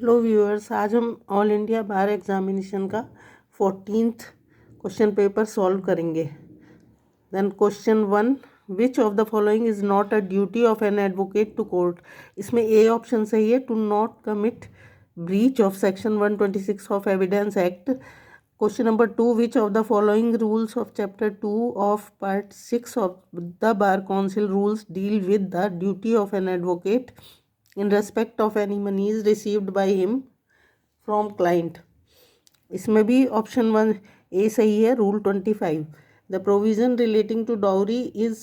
Hello viewers, आज हम all India बार examination का 14th क्वेश्चन पेपर सॉल्व करेंगे। Then question 1, which of the following is not a duty of an advocate to court. इसमें A option सही है, to not commit breach of section 126 of Evidence Act. Question number 2, which of the following rules of chapter 2 of part 6 of the Bar Council rules deal with the duty of an advocate in respect of any monies received by him from client। इसमें भी option 1 A सही है। Rule 25, the provision relating to dowry is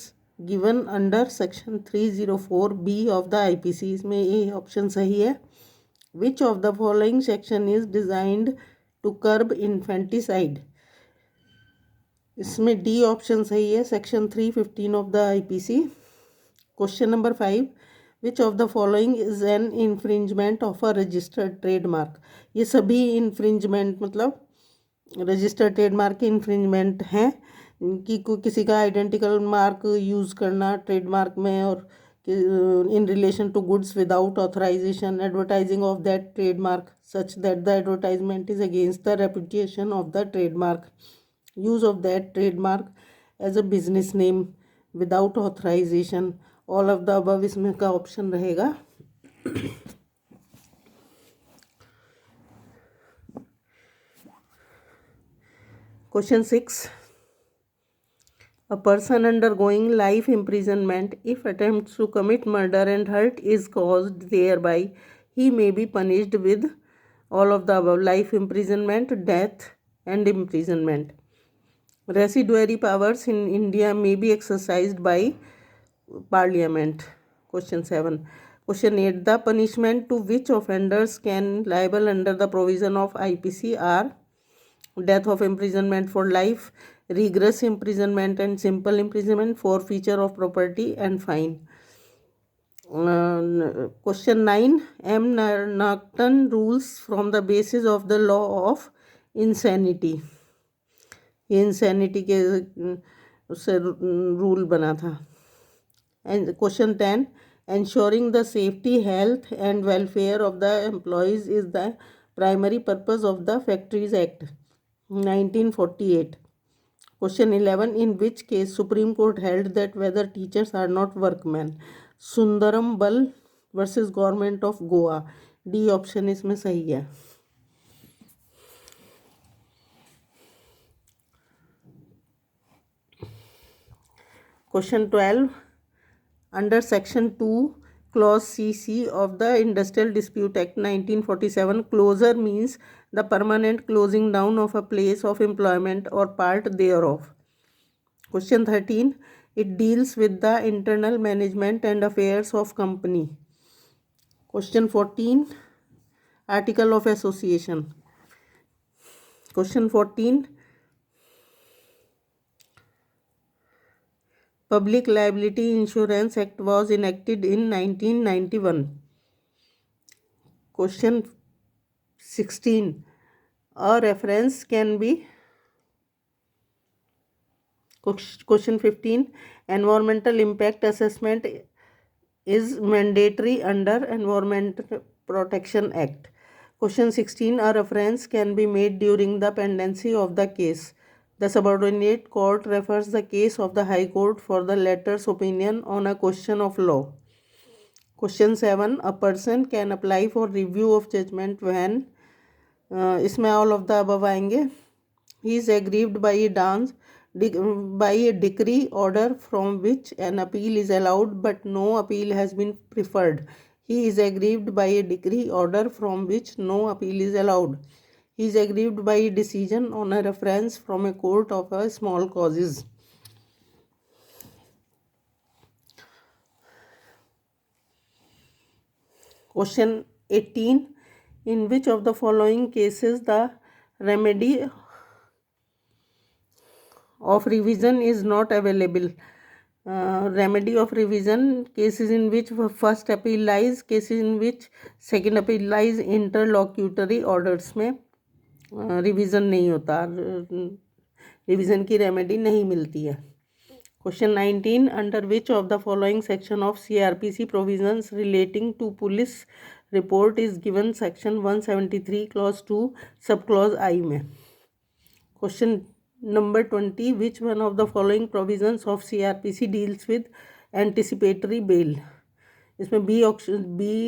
given under section 304 B of the IPC. इसमें A option सही है। Which of the following section is designed to curb infanticide. इसमें D option सही है, section 315 of the IPC. Question number 5, which of the following is an infringement of a registered trademark. ये सभी infringement मतलब registered trademark के infringement हैं कि किसी का आइडेंटिकल मार्क यूज़ करना ट्रेडमार्क में और in relation to goods without authorisation, advertising of that trademark such that the advertisement is against the reputation of the trademark, use of that trademark as a business name without authorisation. All of the above इसमें का option रहेगा। Question 6, a person undergoing life imprisonment, if attempts to commit murder and hurt is caused thereby, he may be punished with all of the above: life imprisonment, death and imprisonment. Residuary powers in India may be exercised by Parliament. Question 7. Question 8. The punishment to which offenders can liable under the provision of IPC are death of imprisonment for life, rigorous imprisonment and simple imprisonment, forfeiture of property and fine. Question 9. M. Narton rules from the basis of the law of insanity. ये insanity के उससे rule बना था। And question 10, ensuring the safety, health and welfare of the employees is the primary purpose of the Factories Act 1948. Question 11, in which case Supreme Court held that whether teachers are not workmen? Sundaram Bal versus Government of Goa. D option इसमें सही है। Question 12, under section 2 clause cc of the Industrial Dispute Act 1947, closure means the permanent closing down of a place of employment or part thereof. Question 13, it deals with the internal management and affairs of company. Question 14, article of association. Question 14, Public Liability Insurance Act was enacted in 1991. Question 16, a reference can be. Question 15, environmental impact assessment is mandatory under Environment Protection Act. Question 16, a reference can be made during the pendency of the case. The subordinate court refers the case of the High Court for the latter's opinion on a question of law. Question 7, a person can apply for review of judgment when इसमें all of the above आएंगे. He is aggrieved by a decree order from which an appeal is allowed but no appeal has been preferred. He is aggrieved by a decree order from which no appeal is allowed. He is aggrieved by a decision on a reference from a court of a small causes. Question 18, in which of the following cases the remedy of revision is not available? Remedy of revision, cases in which first appeal lies, cases in which second appeal lies, interlocutory orders में revision नहीं होता, revision की remedy नहीं मिलती है। Question 19. Under which of the following section of CRPC provisions relating to police report is given section 173 clause 2 subclause I में? Question number 20. Which one of the following provisions of CRPC deals with anticipatory bail? इसमें B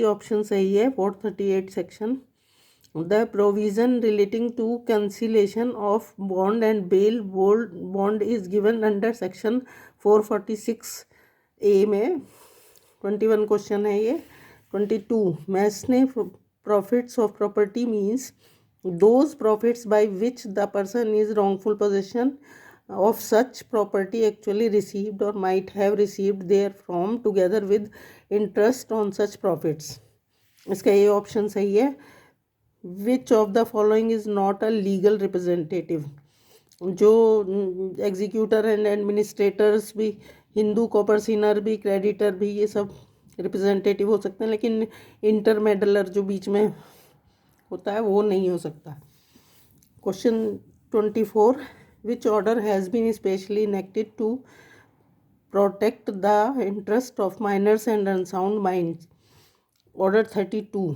option सही है, 438 section. The provision relating to cancellation of bond and bail bond is given under section 446A में. 21 question है ये. 22. Masne profits of property means those profits by which the person is wrongful possession of such property actually received or might have received therefrom together with interest on such profits. इसका ये option सही है. Which of the following is not a legal representative? जो executor and administrators भी, हिंदू कॉपर्सिनर भी, creditor भी, ये सब रिप्रेजेंटेटिव हो सकते हैं, लेकिन इंटरमेडलर जो बीच में होता है वो नहीं हो सकता. Question 24. Which order has been specially enacted to protect the interest of minors and unsound minds? Order 32.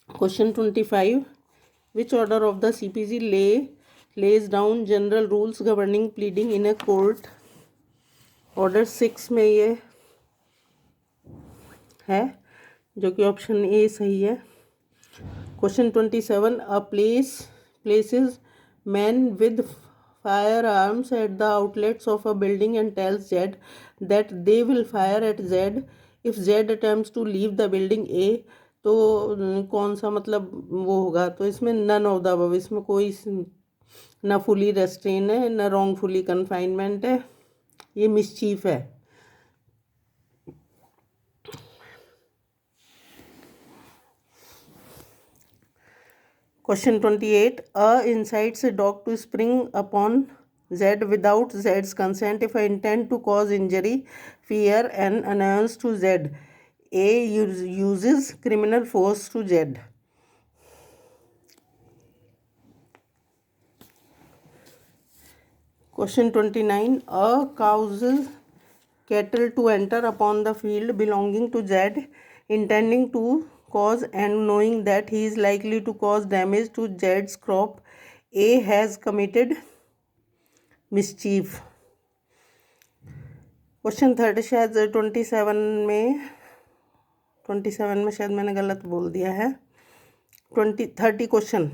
Question 25. Which order of the CPC lays down general rules governing pleading in a court? Order 6 में ये है, जो कि option A सही है. Question 27. A places men with firearms at the outlets of a building and tells Z that they will fire at Z if Z attempts to leave the building A. तो कौन सा मतलब वो होगा? तो इसमें नन ऑफ द अबव, इसमें कोई ना फुली रेस्ट्रेन है ना रॉन्गफुली कन्फाइनमेंट है, ये मिसचीफ है. Question 28. A incites a dog to spring upon Z without Z's consent if I intend to cause injury, fear and annoyance to Z. A uses criminal force to Z. Question 29. A causes cattle to enter upon the field belonging to Z, intending to cause and knowing that he is likely to cause damage to Z's crop. A has committed mischief. Question 30 शायद 27 में शायद मैंने गलत बोल दिया है. 30 question.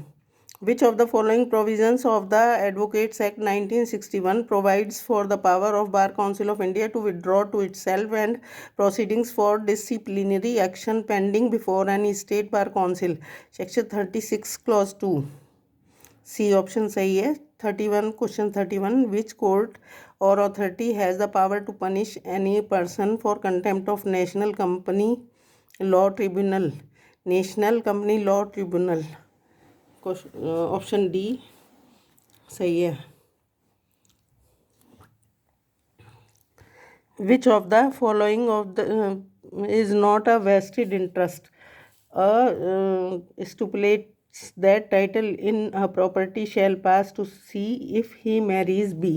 Which of the following provisions of the Advocates Act 1961 provides for the power of Bar Council of India to withdraw to itself and proceedings for disciplinary action pending before any state bar council? Section 36 clause 2. C option सही है. 31 question 31. Which court or authority has the power to punish any person for contempt of National Company Law Tribunal? National Company Law Tribunal. Option D सही है. Which of the following of the is not a vested interest? Stipulates that title in a property shall pass to C if he marries B.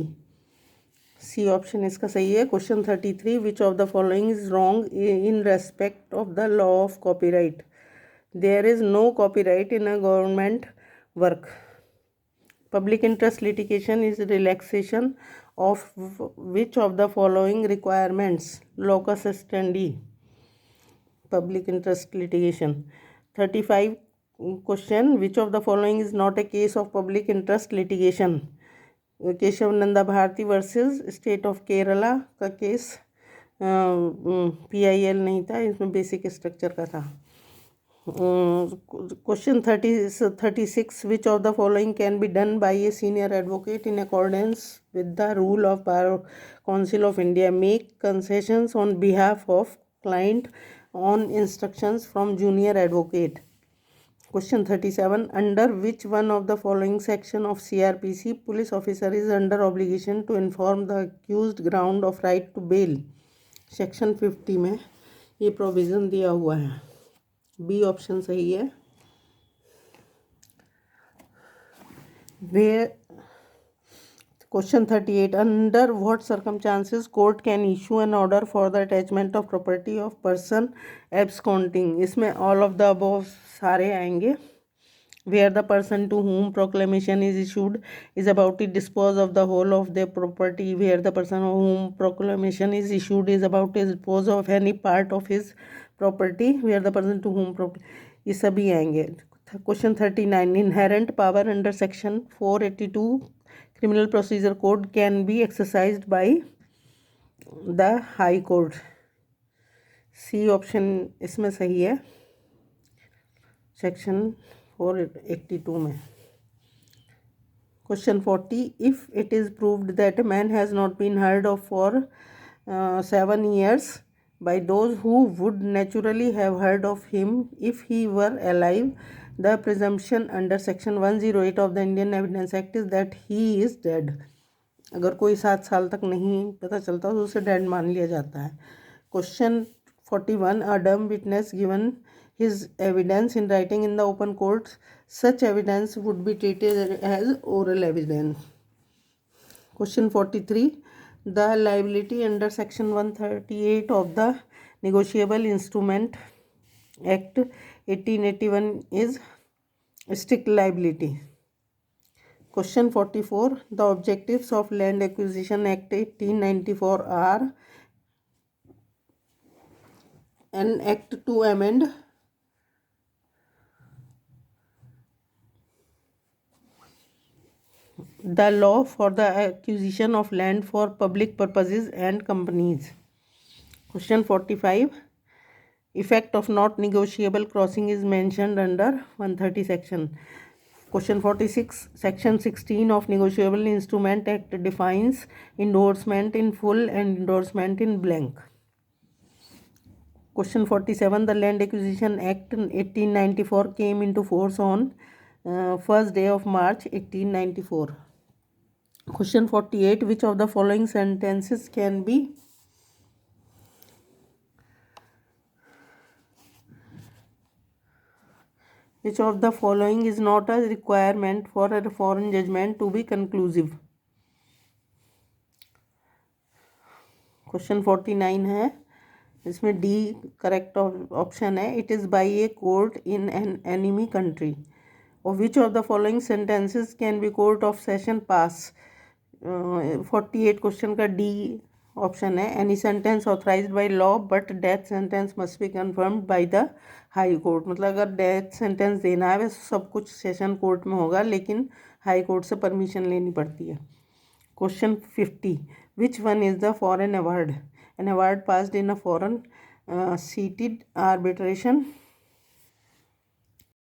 C option इसका सही है. Question 33. Which of the following is wrong in respect of the law of copyright? There is no copyright in a government work. Public interest litigation is relaxation of which of the following requirements? Locus standi. Public interest litigation. 35 question. Which of the following is not a case of public interest litigation? Kesavananda Bharati versus state of Kerala का case PIL नहीं था, इसमें basic structure का था. Question 36. Which of the following can be done by a senior advocate in accordance with the rule of Bar Council of India? Make concessions on behalf of client on instructions from junior advocate. Question 37. Under which one of the following section of CRPC police officer is under obligation to inform the accused ground of right to bail? Section 50 में ये provision दिया हुआ है. B option सही है. Question 38. Under what circumstances court can issue an order for the attachment of property of person absconding? इसमें all of the above सारे आएंगे. Where the person to whom proclamation is issued is about to dispose of the whole of their property. Where the person whom proclamation is issued is about to dispose of any part of his property. Where the person to whom ये सभी आएंगे. Question 39. Inherent power under section 482 Criminal Procedure Code can be exercised by the High Court. C option इसमें सही है, section 482 में. Question 40. If it is proved that a man has not been heard of for 7 years by those who would naturally have heard of him if he were alive, the presumption under section 108 of the Indian Evidence Act is that he is dead. अगर कोई 7 साल तक नहीं पता चलता तो उसे dead मान लिया जाता है. Question 41. A dumb witness given his evidence in writing in the open court, such evidence would be treated as oral evidence. Question 43. The liability under section 138 of the Negotiable Instrument Act 1881 is strict liability. Question 44. The objectives of Land Acquisition Act 1894 are an act to amend the law for the acquisition of land for public purposes and companies. Question 45. Effect of not negotiable crossing is mentioned under 130 section. Question 46. Section 16 of Negotiable Instrument Act defines endorsement in full and endorsement in blank. Question 47. The Land Acquisition Act 1894 came into force on first day of March 1894. Question 48. Which of the following sentences can be Which of the following is not a requirement for a foreign judgment to be conclusive? Question 49 है, इसमें D correct option है. It is by a court in an enemy country. और which of the following sentences can be court of session pass? 48 question का D option है. Any sentence authorized by law but death sentence must be confirmed by the high court. मतलब अगर death sentence देना है वैसे सब कुछ session court में होगा, लेकिन हाई कोर्ट से परमिशन लेनी पड़ती है. Question 50. Which one is the foreign award? An award passed in a foreign seated arbitration